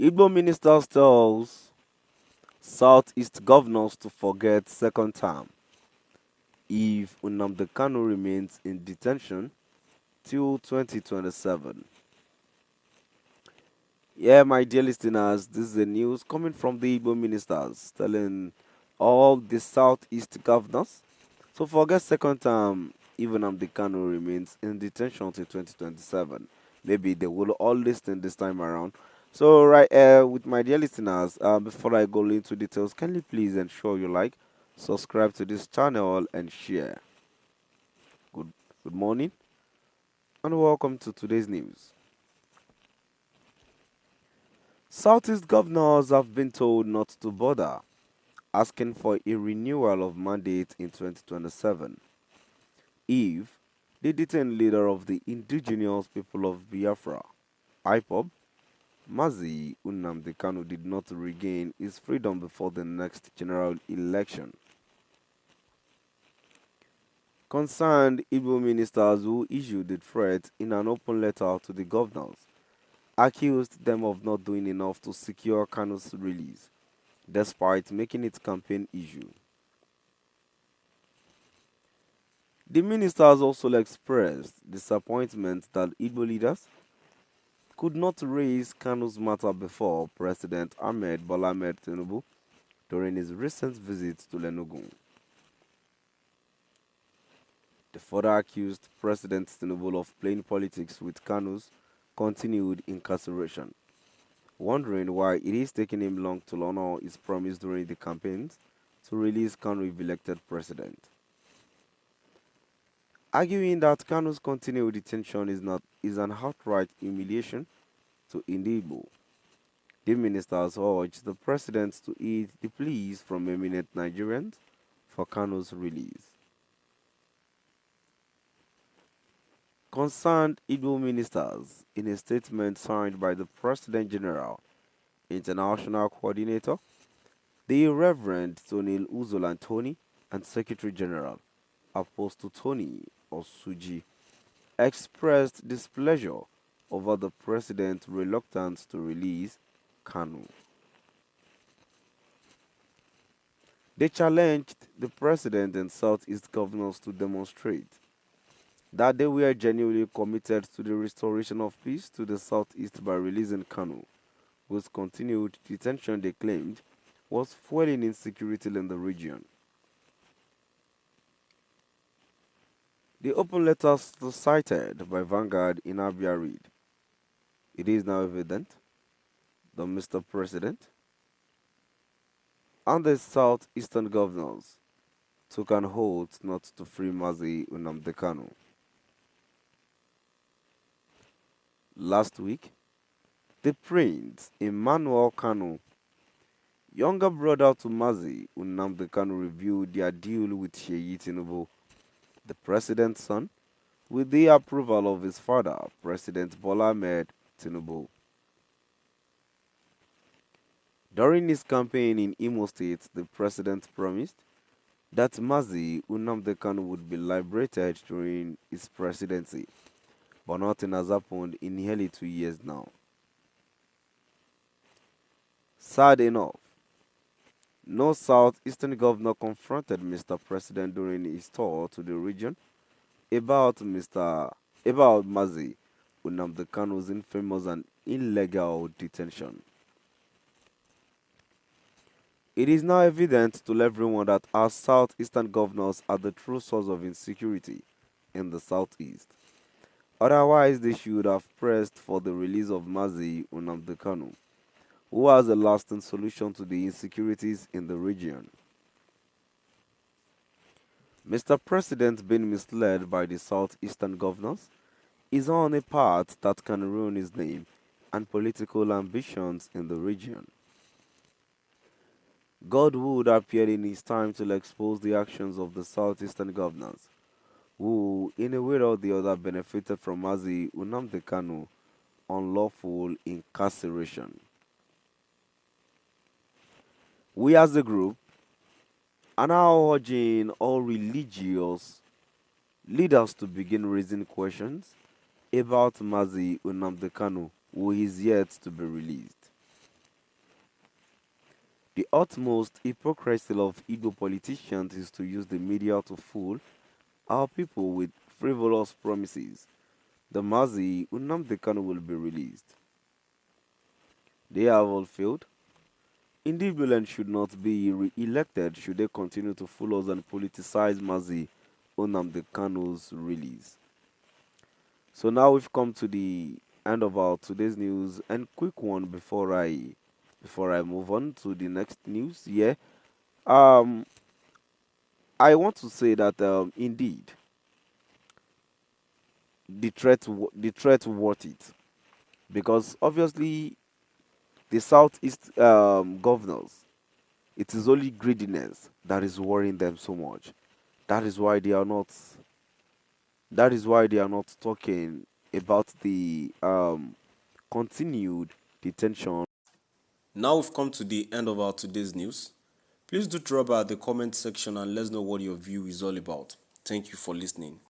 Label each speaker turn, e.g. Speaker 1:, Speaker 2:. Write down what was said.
Speaker 1: Igbo ministers tells Southeast governors to forget second term if Nnamdi Kanu remains in detention till 2027. Yeah, my dear listeners, this is the news coming from the Igbo ministers telling all the Southeast governors to forget second term even Nnamdi Kanu remains in detention till 2027. Maybe they will all listen this time around. So, right with my dear listeners, before I go into details, kindly please ensure you like, subscribe to this channel, and share. Good, good morning, and welcome to today's news. Southeast governors have been told not to bother asking for a renewal of mandate in 2027 if the detained leader of the indigenous people of Biafra, IPOB, Mazi Nnamdi Kanu, did not regain his freedom before the next general election. Concerned Igbo ministers who issued the threat in an open letter to the governors accused them of not doing enough to secure Kanu's release, despite making it campaign issue. The ministers also expressed disappointment that Igbo leaders could not raise Kanu's matter before President Ahmed Bola Ahmed Tinubu during his recent visit to Lenugu. They further accused President Tinubu of playing politics with Kanu's continued incarceration, wondering why it is taking him long to honor his promise during the campaigns to release Kanu if elected president. Arguing that Kanu's continued detention is an outright humiliation to Igbo. The ministers urged the president to heed the pleas from eminent Nigerians for Kanu's release. Concerned Igbo ministers, in a statement signed by the President General, International Coordinator, the Reverend Tony Uzolantoni, and Secretary General, Apostle Tony Osuji, expressed displeasure over the president's reluctance to release Kanu. They challenged the president and Southeast governors to demonstrate that they were genuinely committed to the restoration of peace to the Southeast by releasing Kanu, whose continued detention they claimed was fueling insecurity in the region. The open letters cited by Vanguard in Abia read, "It is now evident that Mr. President and the Southeastern governors took an oath not to free Mazi Nnamdi Kanu. Last week, the Prince Emmanuel Kanu, younger brother to Mazi Nnamdi Kanu, reviewed their deal with Sheyi Tinubu, the president's son, with the approval of his father, President Bola Ahmed Tinubu. During his campaign in Imo State, the president promised that Mazi Nnamdi Kanu would be liberated during his presidency, but nothing has happened in nearly 2 years now. Sad enough, no Southeastern governor confronted Mr. President during his tour to the region about Mazi Nnamdi Kanu's infamous and illegal detention. It is now evident to everyone that our Southeastern governors are the true source of insecurity in the Southeast. Otherwise, they should have pressed for the release of Mazi Nnamdi Kanu, who has a lasting solution to the insecurities in the region. Mr. President being misled by the Southeastern governors is on a path that can ruin his name and political ambitions in the region. God would appear in his time to expose the actions of the Southeastern governors, who, in a way or the other, benefited from Mazi Nnamdi Kanu unlawful incarceration. We as a group are now urging all religious leaders to begin raising questions about Mazi Nnamdi Kanu, who is yet to be released. The utmost hypocrisy of Igbo politicians is to use the media to fool our people with frivolous promises. The Mazi Nnamdi Kanu will be released. They have all failed. Individuals should not be re-elected should they continue to fool us and politicize Mazi Nnamdi Kanu's release. So now we've come to the end of our today's news, and quick one before I move on to the next news. Yeah, um, I want to say that indeed the threat worth it, because obviously the southeast governors, it is only greediness that is worrying them so much. That is why they are not. That is why they are not talking about the continued detention. Now we've come to the end of our today's news. Please do drop by the comment section and let us know what your view is all about. Thank you for listening.